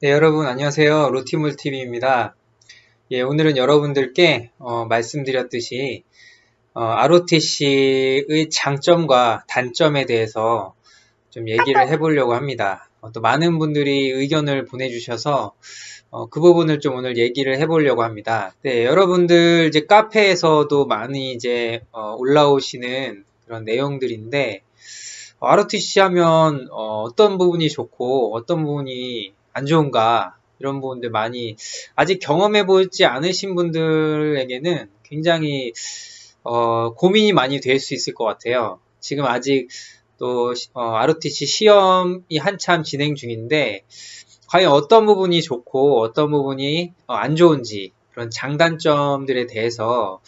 네, 여러분 안녕하세요. 로티몰TV입니다. 예, 오늘은 여러분들께 말씀드렸듯이 ROTC의 장점과 단점에 대해서 좀 얘기를 해보려고 합니다. 또 많은 분들이 의견을 보내주셔서 그 부분을 좀 오늘 얘기를 해보려고 합니다. 네, 여러분들 이제 카페에서도 많이 이제 올라오시는 그런 내용들인데 ROTC 하면 어떤 부분이 좋고 어떤 부분이 안 좋은가 이런 부분들 많이 아직 경험해 보지 않으신 분들에게는 굉장히 고민이 많이 될 수 있을 것 같아요. 지금 아직 또 ROTC 시험이 한참 진행 중인데 과연 어떤 부분이 좋고 어떤 부분이 안 좋은지 그런 장단점들에 대해서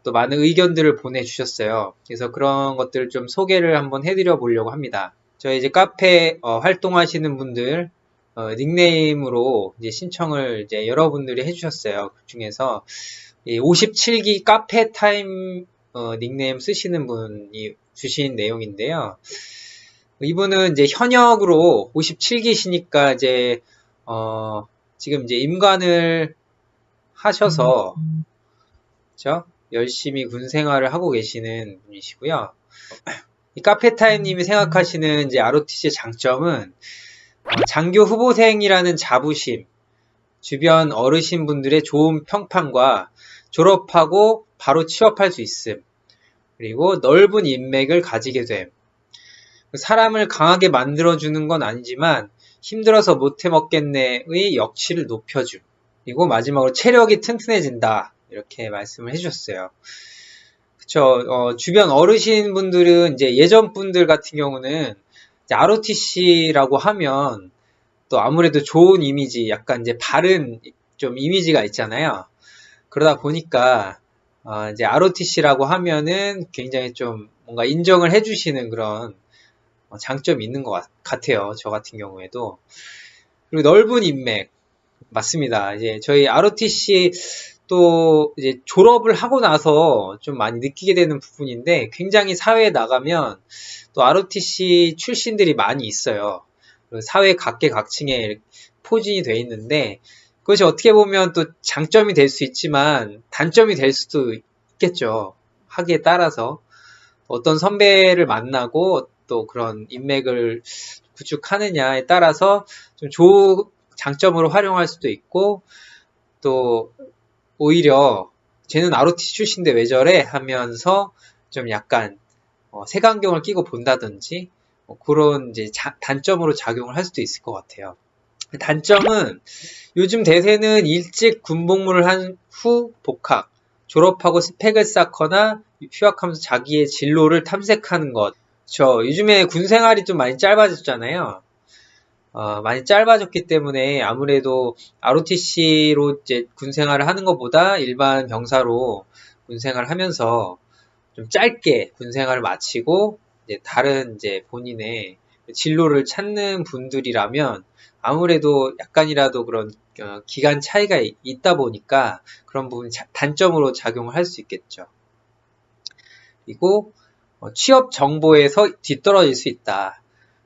또 많은 의견들을 보내주셨어요. 그래서 그런 것들을 좀 소개를 한번 해드려 보려고 합니다. 저희 이제 카페 활동하시는 분들 닉네임으로 이제 신청을 이제 여러분들이 해주셨어요. 그 중에서 57기 카페 타임 닉네임 쓰시는 분이 주신 내용인데요. 이분은 이제 현역으로 57기시니까 이제 지금 이제 임관을 하셔서 그렇죠? 열심히 군 생활을 하고 계시는 분이시고요. 이 카페타임님이 생각하시는 이제 ROTC의 장점은 장교 후보생이라는 자부심, 주변 어르신분들의 좋은 평판과 졸업하고 바로 취업할 수 있음, 그리고 넓은 인맥을 가지게 됨. 사람을 강하게 만들어주는 건 아니지만 힘들어서 못해 먹겠네의 역치를 높여줌. 그리고 마지막으로 체력이 튼튼해진다. 이렇게 말씀을 해주셨어요. 그쵸. 주변 어르신분들은 이제 예전 분들 같은 경우는 ROTC라고 하면 또 아무래도 좋은 이미지, 약간 이제 바른 좀 이미지가 있잖아요. 그러다 보니까 이제 ROTC라고 하면은 굉장히 좀 뭔가 인정을 해주시는 그런 장점이 있는 것 같아요. 저 같은 경우에도. 그리고 넓은 인맥. 맞습니다. 이제 저희 ROTC 또 이제 졸업을 하고 나서 좀 많이 느끼게 되는 부분인데 굉장히 사회에 나가면 또 ROTC 출신들이 많이 있어요. 사회 각계각층에 포진이 돼 있는데 그것이 어떻게 보면 또 장점이 될 수 있지만 단점이 될 수도 있겠죠. 하기에 따라서 어떤 선배를 만나고 또 그런 인맥을 구축하느냐에 따라서 좀 좋은 장점으로 활용할 수도 있고 또 오히려 쟤는 ROTC 출신인데 왜 저래? 하면서 좀 약간 색안경을 끼고 본다든지 그런 이제 단점으로 작용을 할 수도 있을 것 같아요. 단점은 요즘 대세는 일찍 군복무를 한 후 복학, 졸업하고 스펙을 쌓거나 휴학하면서 자기의 진로를 탐색하는 것. 요즘에 군 생활이 좀 많이 짧아졌잖아요. 많이 짧아졌기 때문에 아무래도 ROTC로 이제 군 생활을 하는 것보다 일반 병사로 군 생활을 하면서 좀 짧게 군 생활을 마치고 이제 다른 이제 본인의 진로를 찾는 분들이라면 아무래도 약간이라도 그런 기간 차이가 있다 보니까 그런 부분이 단점으로 작용을 할 수 있겠죠. 그리고 취업 정보에서 뒤떨어질 수 있다.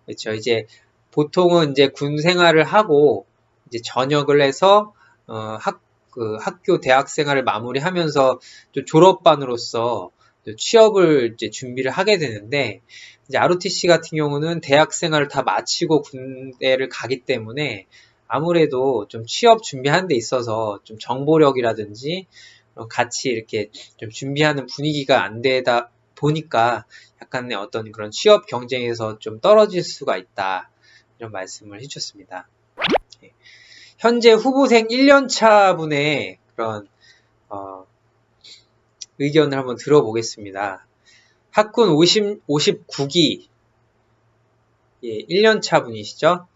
그렇죠. 이제 보통은 이제 군 생활을 하고 이제 전역을 해서 학교 대학 생활을 마무리하면서 좀 졸업반으로서 취업을 이제 준비를 하게 되는데 이제 ROTC 같은 경우는 대학 생활을 다 마치고 군대를 가기 때문에 아무래도 좀 취업 준비하는 데 있어서 좀 정보력이라든지 같이 이렇게 좀 준비하는 분위기가 안 되다 보니까 약간의 어떤 그런 취업 경쟁에서 좀 떨어질 수가 있다. 이런 말씀을 해주셨습니다. 현재 후보생 1년차 분의 그런 의견을 한번 들어보겠습니다. 학군 59기 1년차 분이시죠?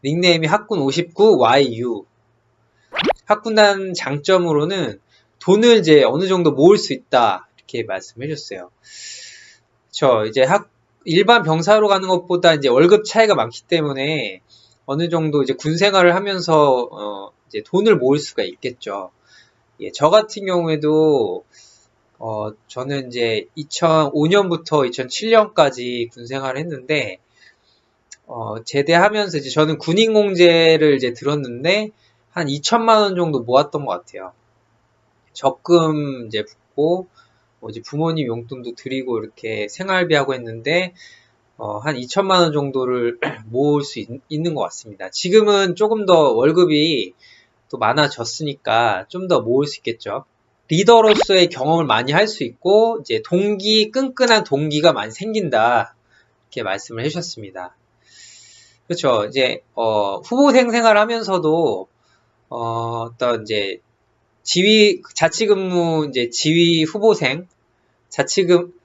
닉네임이 학군 59YU. 학군단 장점으로는 돈을 이제 어느 정도 모을 수 있다. 이렇게 말씀해 줬어요. 이제 일반 병사로 가는 것보다 이제 월급 차이가 많기 때문에 어느 정도 이제 군 생활을 하면서 이제 돈을 모을 수가 있겠죠. 저 같은 경우에도 저는 이제 2005년부터 2007년까지 군 생활을 했는데 제대하면서 이제 저는 군인공제를 이제 들었는데 한 2천만 원 정도 모았던 것 같아요. 적금 이제 붓고 이제 부모님 용돈도 드리고 이렇게 생활비하고 했는데 한 2천만 원 정도를 모을 수 있는 것 같습니다. 지금은 조금 더 월급이 또 많아졌으니까 좀 더 모을 수 있겠죠. 리더로서의 경험을 많이 할 수 있고 이제 끈끈한 동기가 많이 생긴다 이렇게 말씀을 해주셨습니다. 그렇죠. 이제 후보생 생활하면서도 어떤 이제 자치근무 이제 지휘 후보생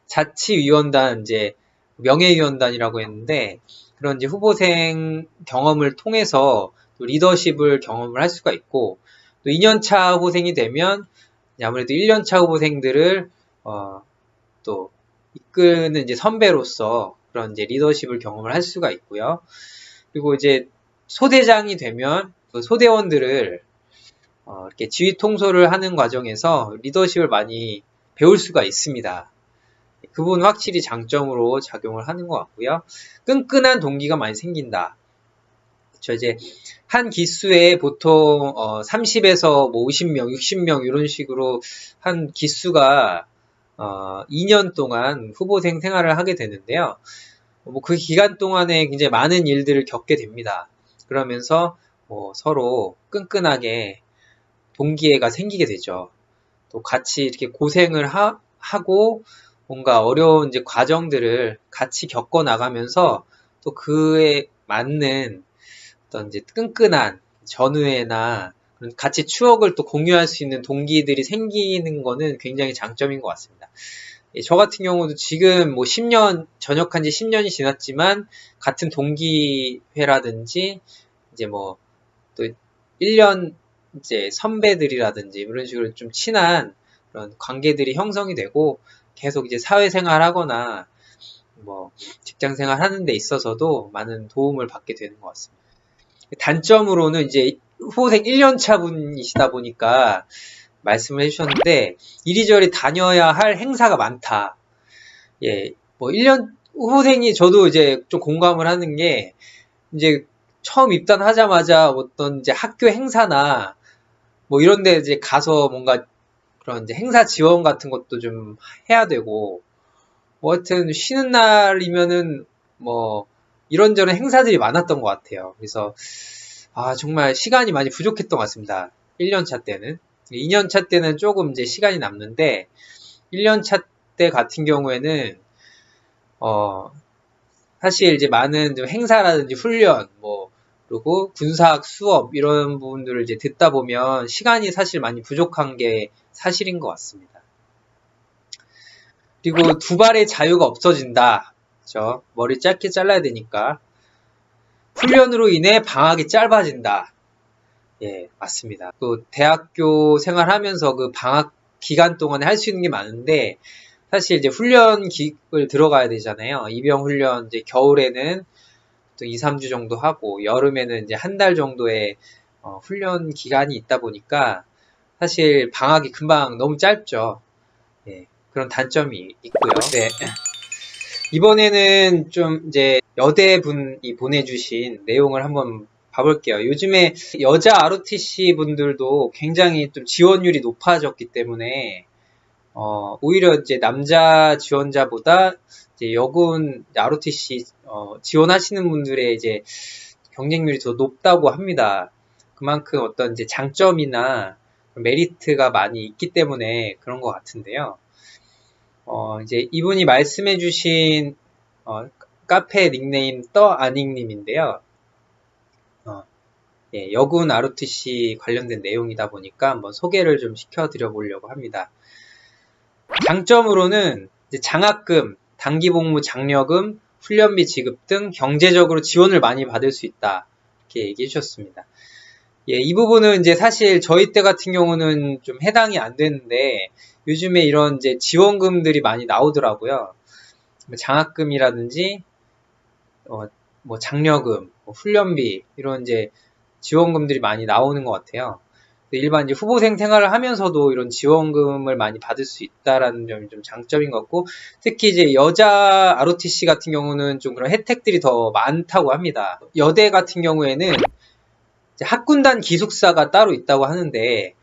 자치위원단 이제 명예위원단이라고 했는데 그런 이제 후보생 경험을 통해서 또 리더십을 경험을 할 수가 있고 또 2년차 후보생이 되면 아무래도 1년차 후보생들을 또 이끄는 이제 선배로서 그런 이제 리더십을 경험을 할 수가 있고요. 그리고 이제 소대장이 되면 그 소대원들을 이렇게 지휘 통솔을 하는 과정에서 리더십을 많이 배울 수가 있습니다. 그 부분 확실히 장점으로 작용을 하는 것 같고요. 끈끈한 동기가 많이 생긴다. 그렇죠. 이제 한 기수에 보통 30에서 뭐 50명, 60명 이런 식으로 한 기수가 2년 동안 후보생 생활을 하게 되는데요. 뭐 그 기간 동안에 굉장히 많은 일들을 겪게 됩니다. 그러면서 뭐 서로 끈끈하게 동기애가 생기게 되죠. 또 같이 이렇게 고생을 하고 뭔가 어려운 이제 과정들을 같이 겪어 나가면서 또 그에 맞는 어떤 이제 끈끈한 전우회나 같이 추억을 또 공유할 수 있는 동기들이 생기는 거는 굉장히 장점인 것 같습니다. 저 같은 경우도 지금 뭐 10년, 전역한 지 10년이 지났지만 같은 동기회라든지 이제 뭐 또 1년 이제 선배들이라든지 이런 식으로 좀 친한 그런 관계들이 형성이 되고 계속 이제 사회생활 하거나 뭐 직장생활 하는 데 있어서도 많은 도움을 받게 되는 것 같습니다. 단점으로는 이제 후보생 1년차 분이시다 보니까 말씀을 해주셨는데 이리저리 다녀야 할 행사가 많다. 예, 뭐 1년 후보생이 저도 이제 좀 공감을 하는 게 이제 처음 입단하자마자 어떤 이제 학교 행사나 뭐 이런 데 이제 가서 뭔가 그런 이제 행사 지원 같은 것도 좀 해야 되고 뭐 하여튼 쉬는 날이면은 뭐 이런저런 행사들이 많았던 것 같아요. 그래서 정말 시간이 많이 부족했던 것 같습니다. 1년차 때는. 2년차 때는 조금 이제 시간이 남는데 1년차 때 같은 경우에는 사실 이제 많은 좀 행사라든지 훈련 뭐 그리고 군사학 수업 이런 부분들을 이제 듣다 보면 시간이 사실 많이 부족한 게 사실인 것 같습니다. 그리고 두 발의 자유가 없어진다. 그렇죠? 머리 짧게 잘라야 되니까. 훈련으로 인해 방학이 짧아진다. 예, 맞습니다. 또 대학교 생활하면서 그 방학 기간 동안에 할 수 있는 게 많은데 사실 이제 훈련을 들어가야 되잖아요. 입영 훈련 이제 겨울에는 또 2, 3주 정도 하고 여름에는 이제 한 달 정도의 훈련 기간이 있다 보니까 사실 방학이 금방 너무 짧죠. 예, 그런 단점이 있고요. 네. 이번에는 좀 이제 여대분이 보내주신 내용을 한번 봐볼게요. 요즘에 여자 ROTC 분들도 굉장히 좀 지원율이 높아졌기 때문에 오히려 이제 남자 지원자보다 이제 여군 ROTC 지원하시는 분들의 이제 경쟁률이 더 높다고 합니다. 그만큼 어떤 이제 장점이나 메리트가 많이 있기 때문에 그런 것 같은데요. 이제 이분이 말씀해주신 카페 닉네임 떠아닝님인데요. 예, 여군 ROTC 관련된 내용이다 보니까 한번 소개를 좀 시켜드려 보려고 합니다. 장점으로는 이제 장학금, 단기복무 장려금, 훈련비 지급 등 경제적으로 지원을 많이 받을 수 있다. 이렇게 얘기해 주셨습니다. 예, 이 부분은 이제 사실 저희 때 같은 경우는 좀 해당이 안 되는데 요즘에 이런 이제 지원금들이 많이 나오더라고요. 장학금이라든지 뭐 장려금, 뭐 훈련비 이런 이제 지원금들이 많이 나오는 것 같아요. 일반 이제 후보생 생활을 하면서도 이런 지원금을 많이 받을 수 있다라는 점이 좀 장점인 것 같고, 특히 이제 여자 ROTC 같은 경우는 좀 그런 혜택들이 더 많다고 합니다. 여대 같은 경우에는 이제 학군단 기숙사가 따로 있다고 하는데,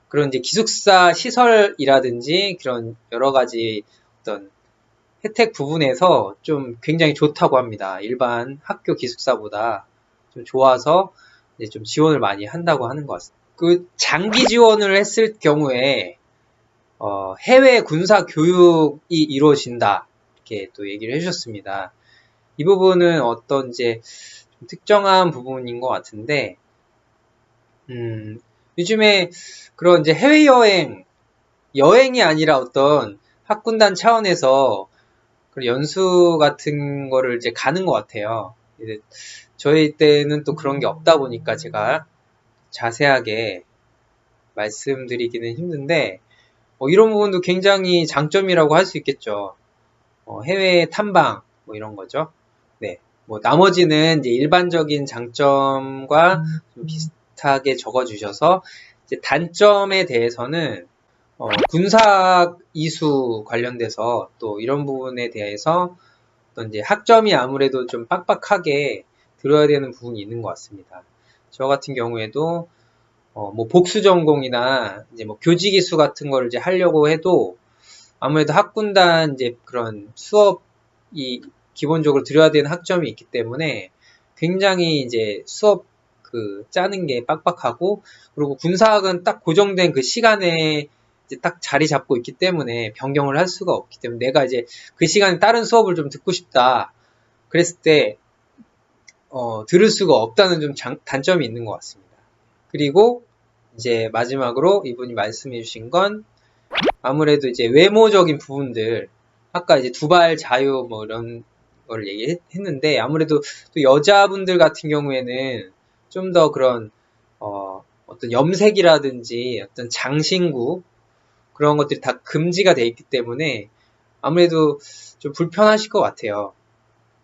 그런 이제 기숙사 시설이라든지 그런 여러 가지 어떤 혜택 부분에서 좀 굉장히 좋다고 합니다. 일반 학교 기숙사보다 좀 좋아서 이제 좀 지원을 많이 한다고 하는 것 같습니다. 그 장기 지원을 했을 경우에 해외 군사 교육이 이루어진다 이렇게 또 얘기를 해주셨습니다. 이 부분은 어떤 이제 좀 특정한 부분인 것 같은데, 요즘에 그런 이제 여행이 아니라 어떤 학군단 차원에서 그런 연수 같은 거를 이제 가는 것 같아요. 이제 저희 때는 또 그런 게 없다 보니까 제가 자세하게 말씀드리기는 힘든데, 이런 부분도 굉장히 장점이라고 할 수 있겠죠. 해외 탐방, 뭐 이런 거죠. 네. 뭐 나머지는 이제 일반적인 장점과 좀 비슷하게 적어주셔서, 이제 단점에 대해서는 군사 이수 관련돼서 또 이런 부분에 대해서 어떤 이제 학점이 아무래도 좀 빡빡하게 들어야 되는 부분이 있는 것 같습니다. 저 같은 경우에도 뭐 복수 전공이나 이제 뭐 교직 이수 같은 거를 이제 하려고 해도 아무래도 학군단 이제 그런 수업이 기본적으로 들어야 되는 학점이 있기 때문에 굉장히 이제 수업 그 짜는 게 빡빡하고, 그리고 군사학은 딱 고정된 그 시간에 이제 딱 자리 잡고 있기 때문에 변경을 할 수가 없기 때문에, 내가 이제 그 시간에 다른 수업을 좀 듣고 싶다 그랬을 때 들을 수가 없다는 좀 단점이 있는 것 같습니다. 그리고 이제 마지막으로 이분이 말씀해 주신 건 아무래도 이제 외모적인 부분들, 아까 이제 두발 자유 뭐 이런 거를 얘기했는데, 아무래도 또 여자분들 같은 경우에는 좀 더 그런 어떤 염색이라든지 어떤 장신구 그런 것들이 다 금지가 돼 있기 때문에 아무래도 좀 불편하실 것 같아요.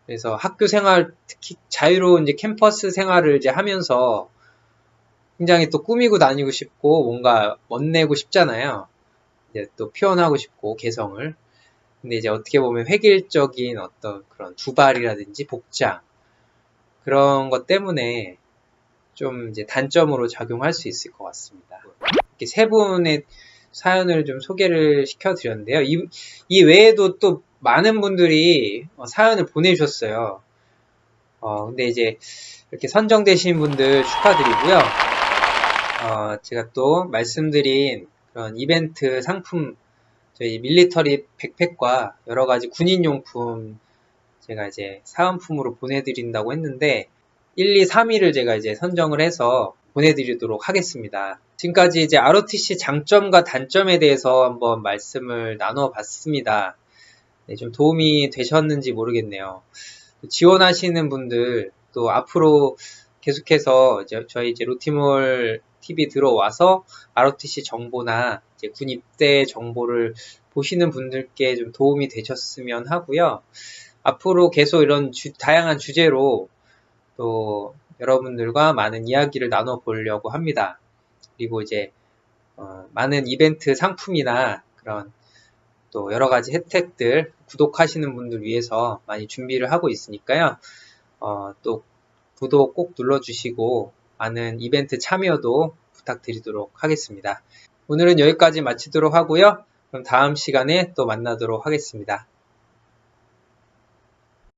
그래서 학교 생활, 특히 자유로운 이제 캠퍼스 생활을 이제 하면서 굉장히 또 꾸미고 다니고 싶고 뭔가 멋내고 싶잖아요. 이제 또 표현하고 싶고 개성을. 근데 이제 어떻게 보면 획일적인 어떤 그런 두발이라든지 복장 그런 것 때문에 좀 이제 단점으로 작용할 수 있을 것 같습니다. 이렇게 세 분의 사연을 좀 소개를 시켜드렸는데요. 이 외에도 또 많은 분들이 사연을 보내주셨어요. 근데 이제 이렇게 선정되신 분들 축하드리고요. 제가 또 말씀드린 그런 이벤트 상품, 저희 밀리터리 백팩과 여러 가지 군인용품 제가 이제 사은품으로 보내드린다고 했는데 1, 2, 3위를 제가 이제 선정을 해서 보내드리도록 하겠습니다. 지금까지 이제 ROTC 장점과 단점에 대해서 한번 말씀을 나눠봤습니다. 네, 좀 도움이 되셨는지 모르겠네요. 지원하시는 분들 또 앞으로 계속해서 저희 이제 로티몰 TV 들어와서 ROTC 정보나 이제 군 입대 정보를 보시는 분들께 좀 도움이 되셨으면 하고요. 앞으로 계속 이런 다양한 주제로 또 여러분들과 많은 이야기를 나눠보려고 합니다. 그리고 이제 많은 이벤트 상품이나 그런 또 여러 가지 혜택들 구독하시는 분들 위해서 많이 준비를 하고 있으니까요. 또 구독 꼭 눌러주시고 많은 이벤트 참여도 부탁드리도록 하겠습니다. 오늘은 여기까지 마치도록 하고요. 그럼 다음 시간에 또 만나도록 하겠습니다.